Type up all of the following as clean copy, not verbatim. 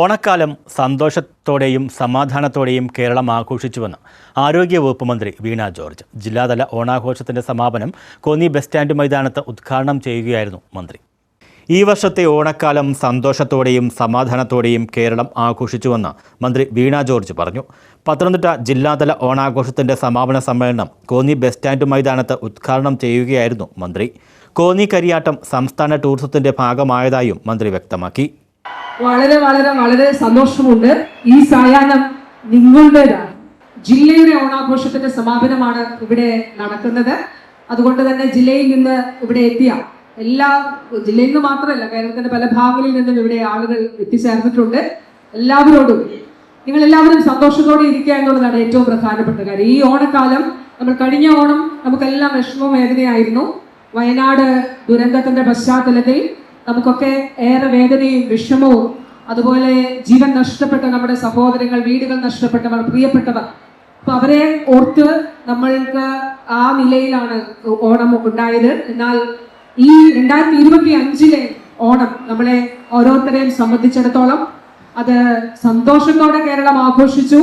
ഓണക്കാലം സന്തോഷത്തോടെയും സമാധാനത്തോടെയും കേരളം ആഘോഷിച്ചുവെന്ന് ആരോഗ്യവകുപ്പ് മന്ത്രി വീണ ജോർജ്. ജില്ലാതല ഓണാഘോഷത്തിന്റെ സമാപനം കോന്നി ബസ് സ്റ്റാൻഡ് മൈതാനത്ത് ഉദ്ഘാടനം ചെയ്യുകയായിരുന്നു മന്ത്രി. ഈ വർഷത്തെ ഓണക്കാലം സന്തോഷത്തോടെയും സമാധാനത്തോടെയും കേരളം ആഘോഷിച്ചുവെന്ന് മന്ത്രി വീണ ജോർജ് പറഞ്ഞു. പത്തനംതിട്ട ജില്ലാതല ഓണാഘോഷത്തിന്റെ സമാപന സമ്മേളനം കോന്നി ബസ് സ്റ്റാൻഡ് മൈതാനത്ത് ഉദ്ഘാടനം ചെയ്യുകയായിരുന്നു മന്ത്രി. കോന്നി കരിയാട്ടം സംസ്ഥാന ടൂറിസത്തിന്റെ ഭാഗമായതായും മന്ത്രി വ്യക്തമാക്കി. വളരെ സന്തോഷമുണ്ട്. ഈ സായാഹ്നം നിങ്ങളുടേതാണ്. ജില്ലയുടെ ഓണാഘോഷത്തിന്റെ സമാപനമാണ് ഇവിടെ നടക്കുന്നത്. അതുകൊണ്ട് തന്നെ ജില്ലയിൽ നിന്ന് ഇവിടെ എത്തിയ എല്ലാ ജില്ലയിൽ നിന്ന് മാത്രമല്ല, കേരളത്തിന്റെ പല ഭാഗങ്ങളിൽ നിന്നും ഇവിടെ ആളുകൾ എത്തിച്ചേർന്നിട്ടുണ്ട്. എല്ലാവരോടും നിങ്ങൾ എല്ലാവരും സന്തോഷത്തോടെ ഇരിക്കുക എന്നുള്ളതാണ് ഏറ്റവും പ്രധാനപ്പെട്ട കാര്യം. ഈ ഓണക്കാലം നമ്മൾ കഴിഞ്ഞ ഓണം നമുക്കെല്ലാം വിഷമവും വേദനയായിരുന്നു. വയനാട് ദുരന്തത്തിന്റെ പശ്ചാത്തലത്തിൽ നമുക്കൊക്കെ ഏറെ വേദനയും വിഷമവും, അതുപോലെ ജീവൻ നഷ്ടപ്പെട്ട നമ്മുടെ സഹോദരങ്ങൾ, വീടുകൾ നഷ്ടപ്പെട്ടവർ, പ്രിയപ്പെട്ടവർ, അപ്പൊ അവരെ ഓർത്ത് നമ്മൾക്ക് ആ നിലയിലാണ് ഓണം ഉണ്ടായത്. എന്നാൽ ഈ 2025 ഓണം നമ്മളെ ഓരോരുത്തരെയും സംബന്ധിച്ചിടത്തോളം അത് സന്തോഷത്തോടെ കേരളം ആഘോഷിച്ചു.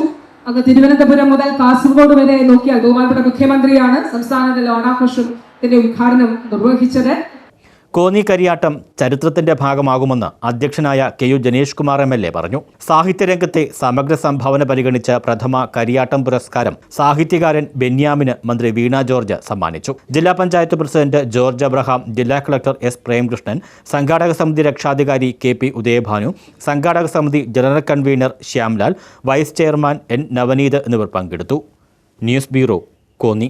അങ്ങ് തിരുവനന്തപുരം മുതൽ കാസർഗോഡ് വരെ നോക്കിയാൽ ബഹുമാനപ്പെട്ട മുഖ്യമന്ത്രിയാണ് സംസ്ഥാനതല ഓണാഘോഷത്തിന്റെ ഉദ്ഘാടനം നിർവഹിച്ചത്. കോന്നി കരിയാട്ടം ചരിത്രത്തിന്റെ ഭാഗമാകുമെന്ന് അധ്യക്ഷനായ KU ജനേഷ് കുമാർ MLA പറഞ്ഞു. സാഹിത്യരംഗത്തെ സമഗ്ര സംഭാവന പരിഗണിച്ച പ്രഥമ കരിയാട്ടം പുരസ്കാരം സാഹിത്യകാരൻ ബെന്യാമിന് മന്ത്രി വീണ ജോർജ് സമ്മാനിച്ചു. ജില്ലാ പഞ്ചായത്ത് പ്രസിഡന്റ് ജോർജ് അബ്രഹാം, ജില്ലാ കളക്ടർ S പ്രേംകൃഷ്ണൻ, സംഘാടക സമിതി രക്ഷാധികാരി KP ഉദയഭാനു, സംഘാടക സമിതി general convener Shyamlal, vice chairman N Navaneeth എന്നിവർ പങ്കെടുത്തു. News bureau, Konni.